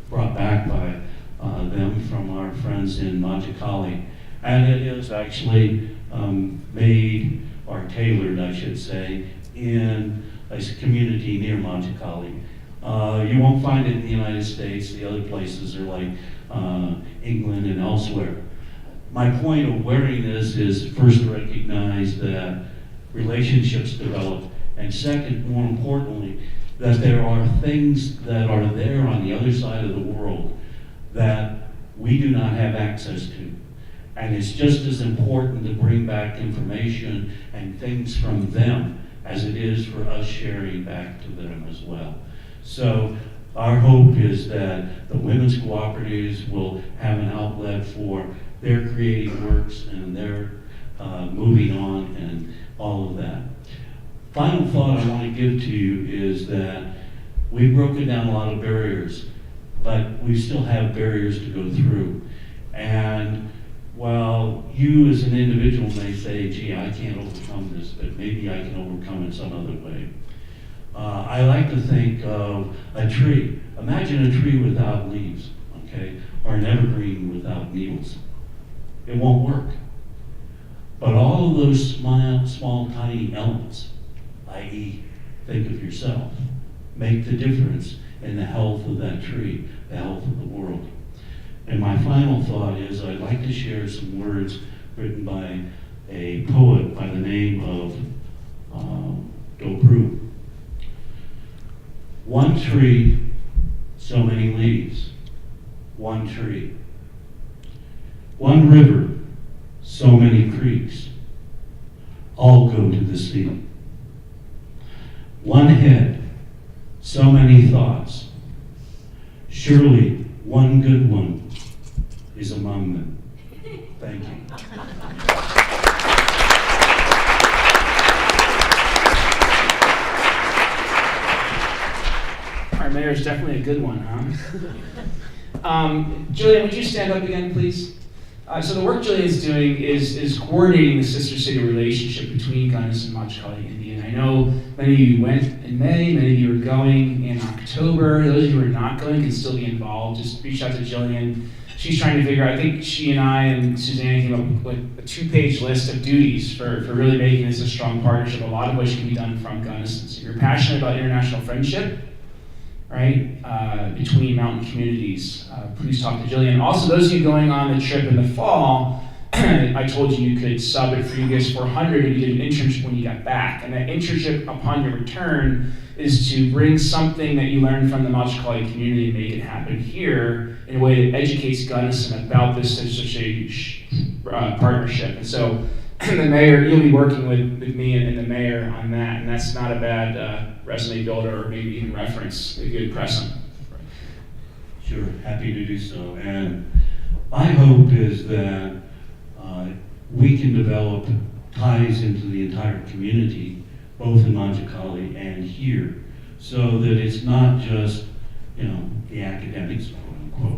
brought back by them from our friends in Monte Carlo. And it is actually made, or tailored, I should say, in a community near Monte Carlo. You won't find it in the United States. The other places are like England and elsewhere. My point of wearing this is first to recognize that relationships develop, and second, more importantly, that there are things that are there on the other side of the world that we do not have access to. And it's just as important to bring back information and things from them as it is for us sharing back to them as well. So our hope is that the women's cooperatives will have an outlet for their creative works and their moving on and all of that. Final thought I want to give to you is that we've broken down a lot of barriers, but we still have barriers to go through. And while you as an individual may say, gee, I can't overcome this, but maybe I can overcome it some other way. I like to think of a tree. Imagine a tree without leaves, okay? Or an evergreen without needles. It won't work. But all of those small, tiny elements, i.e., think of yourself, make the difference in the health of that tree, the health of the world. And my final thought is I'd like to share some words written by a poet by the name of Devore. One tree, so many leaves. One tree. One river, so many creeks. All go to the sea. One head, so many thoughts. Surely one good one is among them. Thank you. Our mayor is definitely a good one, huh? Jillian, would you stand up again, please? So the work Jillian's doing is coordinating the sister city relationship between Gunnison and Monte Carlo, Indiana. I know many of you went in May, many of you are going in October. Those of you who are not going can still be involved. Just reach out to Jillian. She's trying to figure out, I think she and I and Suzanne came up with a 2-page list of duties for really making this a strong partnership, a lot of which can be done from Gunnison. So if you're passionate about international friendship, right, between mountain communities, please talk to Jillian. Also, those of you going on the trip in the fall, I told you you could sub it for you guys $400 if you did an internship when you got back. And that internship upon your return is to bring something that you learned from the Monte Carlo community and make it happen here in a way that educates Gunnison about this such a partnership. And so the mayor, you'll be working with me and the mayor on that, and that's not a bad resume builder or maybe even reference if you impress them. Sure, happy to do so. And my hope is that we can develop ties into the entire community, both in Monte Carlo and here, so that it's not just, the academics, quote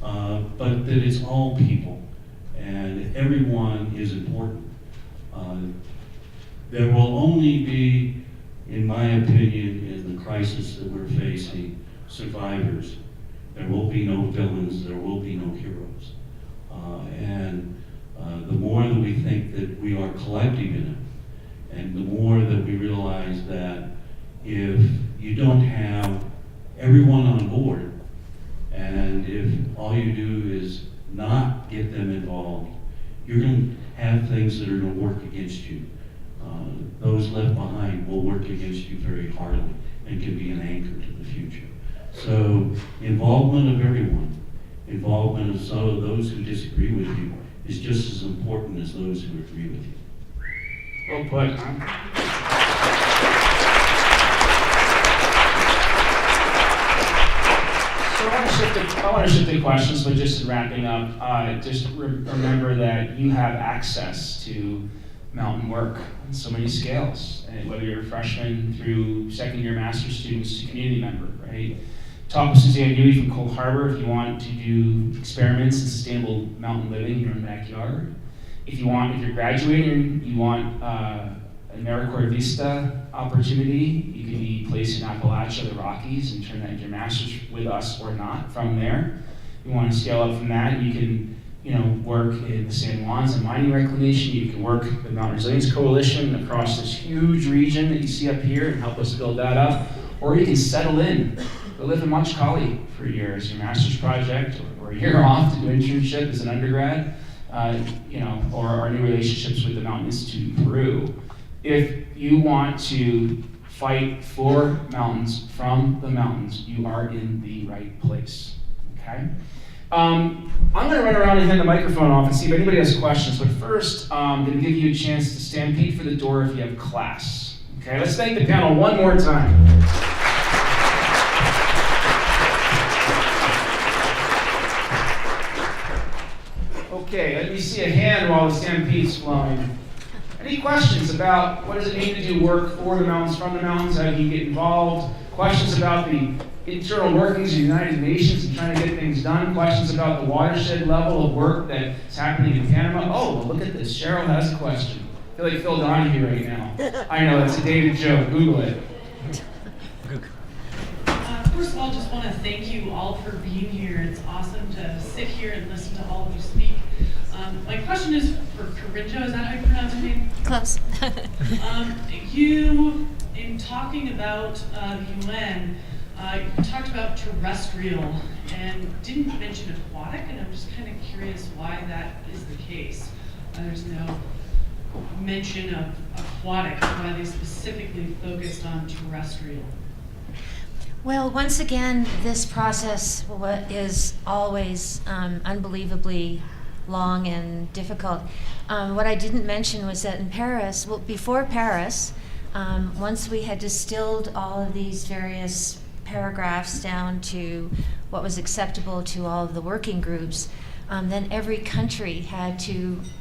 unquote, but that it's all people and everyone is important. There will only be, in my opinion, in the crisis that we're facing, survivors. There will be no villains, there will be no heroes. The more that we think that we are collective in it, and the more that we realize that if you don't have everyone on board, and if all you do is not get them involved, you're going to have things that are going to work against you. Those left behind will work against you very hardly and can be an anchor to the future. So involvement of everyone, involvement of some of those who disagree with you is just as important as those who agree with you. Well put, huh? So I want to shift the questions, but just wrapping up, just remember that you have access to mountain work on so many scales, and whether you're a freshman through second-year master's students to community member, right? Talk with Suzanne Dewey from Cold Harbor if you want to do experiments in sustainable mountain living in your own backyard. If you're graduating, you want an AmeriCorps Vista opportunity, you can be placed in Appalachia, the Rockies, and turn that into your master's with us or not from there. You want to scale up from that, you can work in the San Juans and mining reclamation. You can work the Mountain Resilience Coalition across this huge region that you see up here and help us build that up. Or you can settle in, go live in Montcalm for a year as your master's project, or a year off to do an internship as an undergrad, or our new relationships with the Mountain Institute in Peru. If you want to fight for mountains from the mountains, you are in the right place, okay? I'm going to run around and hand the microphone off and see if anybody has questions, but first, I'm going to give you a chance to stampede for the door if you have class. Okay, let's thank the panel one more time. Okay, let me see a hand while the stampede's flowing. Any questions about what does it mean to do work for the mountains, from the mountains, how do you get involved? Questions about the internal workings of the United Nations and trying to get things done? Questions about the watershed level of work that's happening in Panama? Oh, well, look at this. Cheryl has a question. I feel like Phil Donahue right now. I know, that's a dated joke. Google it. First of all, just want to thank you all for being here. It's awesome to sit here and listen to all of you speak. My question is for Karinjo. Is that how you pronounce your name? Close. You, in talking about the UN, you talked about terrestrial and didn't mention aquatic, and I'm just kind of curious why that is the case. There's no mention of aquatic, why they specifically focused on terrestrial. Well, once again, this process is always unbelievably long and difficult. What I didn't mention was that in Paris, before Paris, once we had distilled all of these various paragraphs down to what was acceptable to all of the working groups, then every country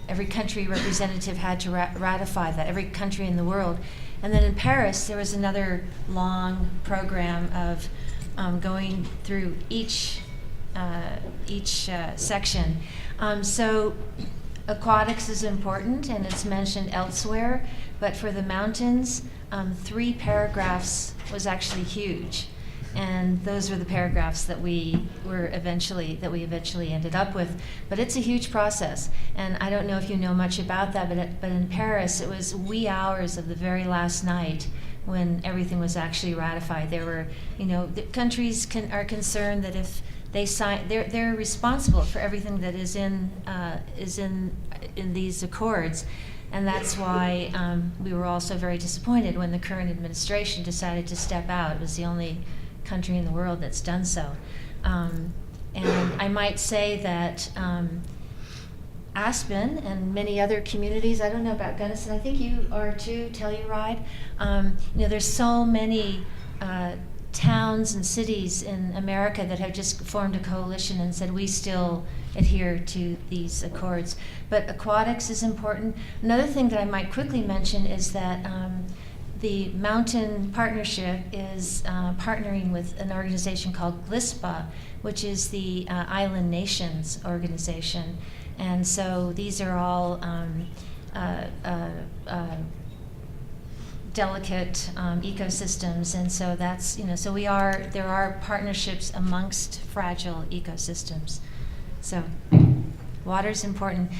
representative had to ratify that, every country in the world. And then in Paris, there was another long program of going through each section. So aquatics is important, and it's mentioned elsewhere, but for the mountains, 3 paragraphs was actually huge. And those were the paragraphs that we eventually ended up with. But it's a huge process, and I don't know if you know much about that. But in Paris, it was wee hours of the very last night when everything was actually ratified. There were, the countries are concerned that if they sign, they're responsible for everything that is in these accords. And that's why we were also very disappointed when the current administration decided to step out. It was the only country in the world that's done so. And I might say that Aspen and many other communities, I don't know about Gunnison, I think you are too, Telluride. There's so many towns and cities in America that have just formed a coalition and said we still adhere to these accords. But aquatics is important. Another thing that I might quickly mention is that the Mountain Partnership is partnering with an organization called GLISPA, which is the Island Nations organization. And so these are all delicate ecosystems, and so that's, so there are partnerships amongst fragile ecosystems. So water's important.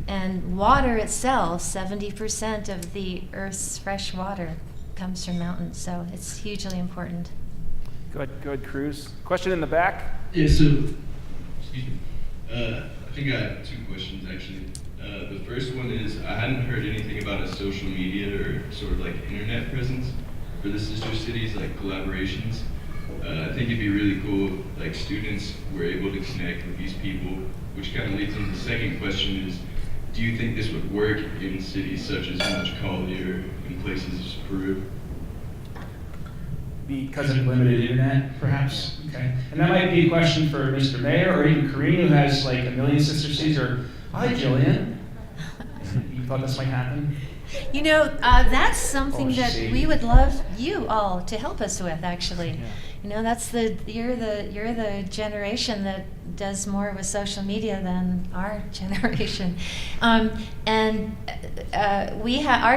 And water itself, 70% of the Earth's fresh water comes from mountains, so it's hugely important. Good, Cruz. Question in the back? Yeah, so, excuse me. I think I have two questions, actually. The first one is, I hadn't heard anything about a social media or sort of like internet presence for the sister cities, like collaborations. I think it'd be really cool if like students were able to connect with these people, which kind of leads into the second question is, do you think this would work in cities such as Machicali or in places of Peru? Because of limited internet, perhaps? Okay. And that might be a question for Mr. Mayor or even Karinjo, who has like 1 million sister cities, or, hi, Jillian. You thought this might happen? That's something that shady. we would love you all to help us with, actually. That's you're the generation that does more with social media than our generation. Our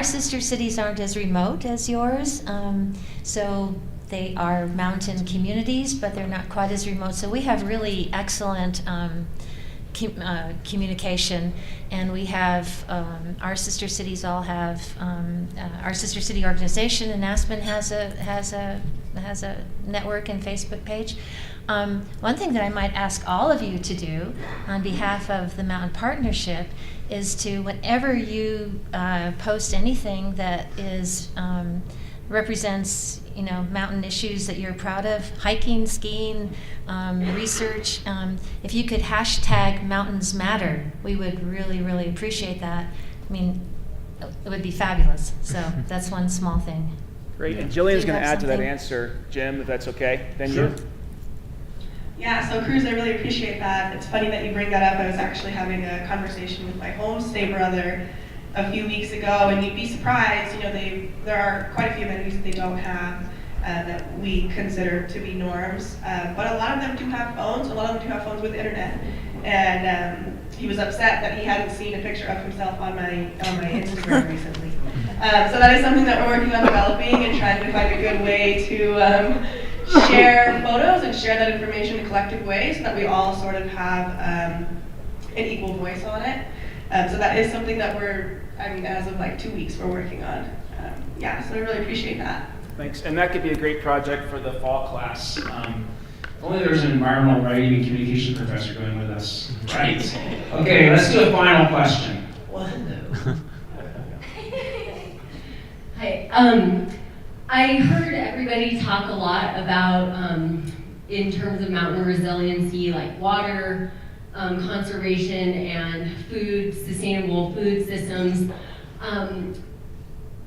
sister cities aren't as remote as yours, so they are mountain communities, but they're not quite as remote. So we have really excellent communication, and we have our sister cities all have our sister city organization in Aspen has a network and Facebook page. One thing that I might ask all of you to do on behalf of the Mountain Partnership is to, whenever you post anything that is represents mountain issues that you're proud of, hiking, skiing, research, if you could hashtag Mountains Matter, we would really, really appreciate that. I mean, it would be fabulous. So that's one small thing. Great. And Jillian's going to add to that something? answer, Jim, if that's okay. Then Sure. you. Yeah, so Cruz, I really appreciate that. It's funny that you bring that up. I was actually having a conversation with my homestay brother a few weeks ago, and you'd be surprised, there are quite a few amenities that they don't have that we consider to be norms, but a lot of them do have phones. A lot of them do have phones with internet, and he was upset that he hadn't seen a picture of himself on my Instagram recently. So that is something that we're working on developing and trying to find a good way to share photos and share that information in a collective way so that we all sort of have an equal voice on it. So that is something that as of like 2 weeks, we're working on. So I really appreciate that. Thanks. And that could be a great project for the fall class. If only there was an environmental writing and communication professor going with us. Right. Okay, let's do a final question. Well, hello. Hi. I heard everybody talk a lot about, in terms of mountain resiliency, like water, conservation, and sustainable food systems.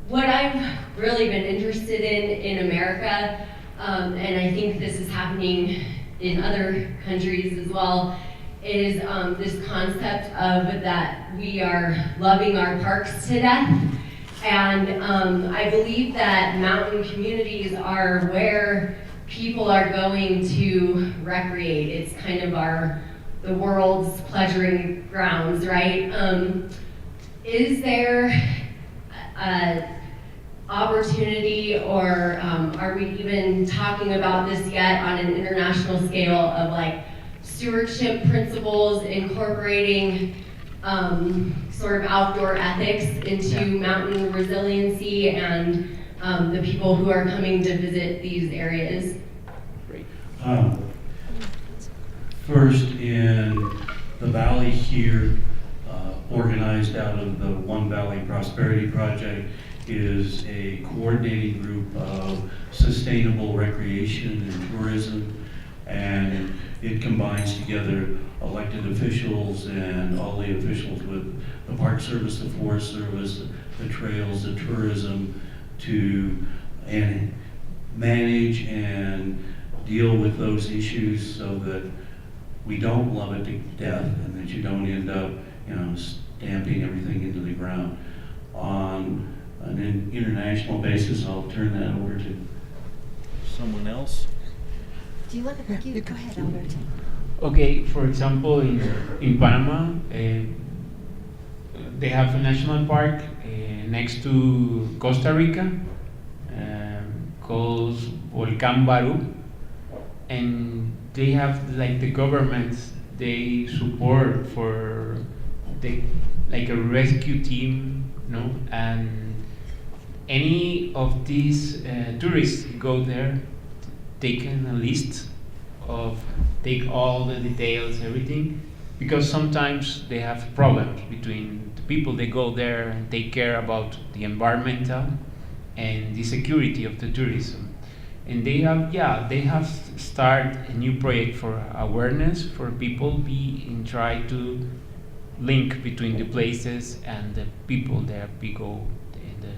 What I've really been interested in America, and I think this is happening in other countries as well, is this concept of that we are loving our parks to death. And I believe that mountain communities are where people are going to recreate. It's kind of the world's pleasuring grounds, right? Is there opportunity, or are we even talking about this yet on an international scale of like stewardship principles incorporating sort of outdoor ethics into mountain resiliency and the people who are coming to visit these areas? Great. First, in the valley here, organized out of the One Valley Prosperity Project, is a coordinating group of sustainable recreation and tourism, and it combines together elected officials and all the officials with the Park Service, the Forest Service, the trails, the tourism, to manage and deal with those issues so that we don't love it to death and that you don't end up, stamping everything into the ground. On an international basis, I'll turn that over to Someone else? Do you look at you? Go ahead, Alberto. Okay, for example, in Panama, they have a national park next to Costa Rica, called Volcán Baru, and they have like the government they support for like a rescue team, and any of these tourists go there, taking a list take all the details, everything, because sometimes they have problems between the people they go there and take care about the environmental and the security of the tourism. And they have start a new project for awareness for people and try to link between the places and the people that we go in the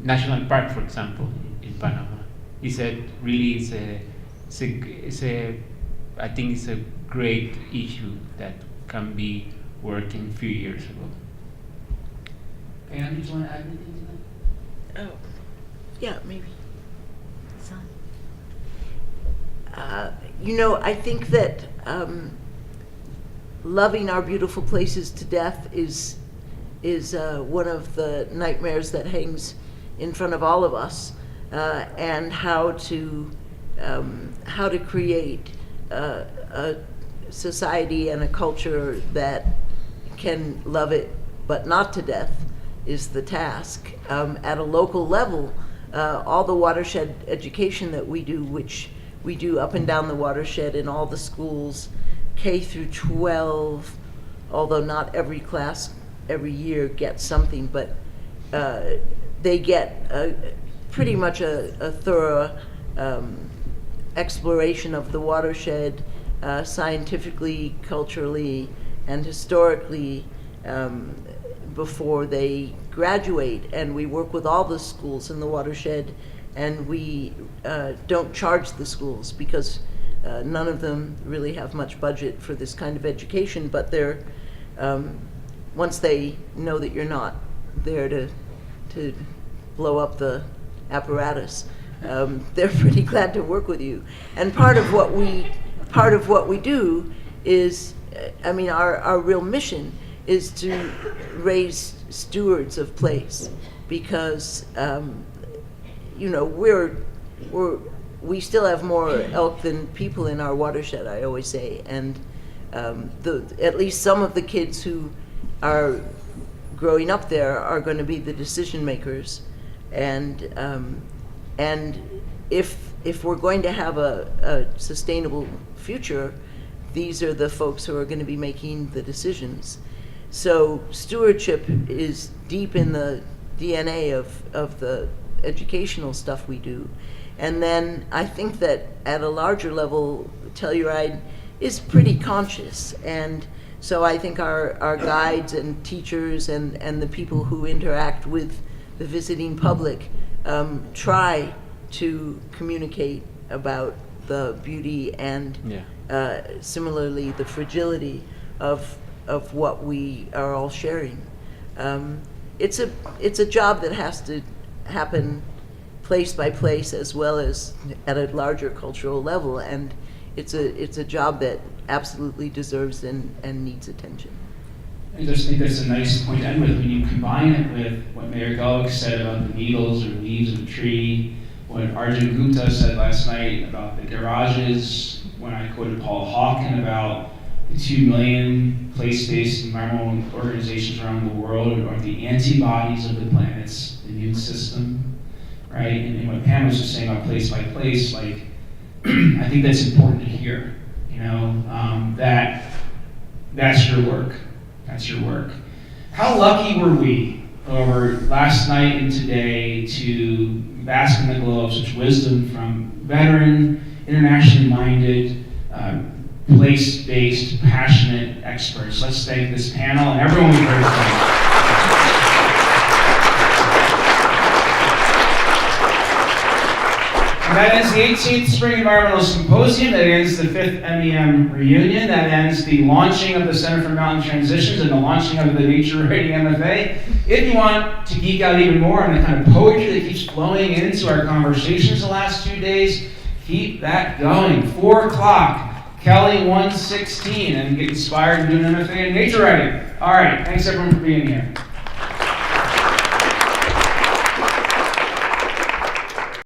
national park, for example, in Panama. I think it's a great issue that can be worked in a few years ago. And do you want to add anything to that? Oh, yeah, maybe. I think that loving our beautiful places to death is one of the nightmares that hangs in front of all of us, and how to create a society and a culture that can love it but not to death is the task. At a local level, all the watershed education that we do, which we do up and down the watershed in all the schools, K through 12, although not every class every year gets something, but they get pretty much a thorough exploration of the watershed, scientifically, culturally, and historically, before they graduate. And we work with all the schools in the watershed, and we don't charge the schools because none of them really have much budget for this kind of education, but they're once they know that you're not there to blow up the apparatus, they're pretty glad to work with you. And part of what we do is, our real mission is to raise stewards of place, because we still have more elk than people in our watershed, I always say, and at least some of the kids who are growing up there are going to be the decision makers, and if we're going to have a sustainable future, these are the folks who are going to be making the decisions. So stewardship is deep in the DNA of the educational stuff we do. And then I think that at a larger level, Telluride is pretty conscious. And so I think our guides and teachers and the people who interact with the visiting public try to communicate about the beauty and similarly the fragility of what we are all sharing. It's a job that has to happen place by place as well as at a larger cultural level, and it's a job that absolutely deserves and needs attention. I just think that's a nice point to end with. When you combine it with what Mayor Gelwicks said about the needles or leaves of a tree, what Arjun Gupta said last night about the garages, when I quoted Paul Hawken about the 2 million place-based environmental organizations around the world are the antibodies of the planet's immune system, right? And what Pam was just saying about place by place, like, I think that's important to hear, that's your work. That's your work. How lucky were we over last night and today to bask in the glow of such wisdom from veteran, internationally minded, place-based, passionate experts. Let's thank this panel and everyone we've heard from. And that ends the 18th Spring Environmental Symposium. That ends the 5th MEM reunion. That ends the launching of the Center for Mountain Transitions and the launching of the Nature Writing MFA. If you want to geek out even more on the kind of poetry that keeps flowing into our conversations the last 2 days, keep that going. 4 o'clock, Kelly 116, and get inspired to do an MFA in nature writing. All right, thanks everyone for being here.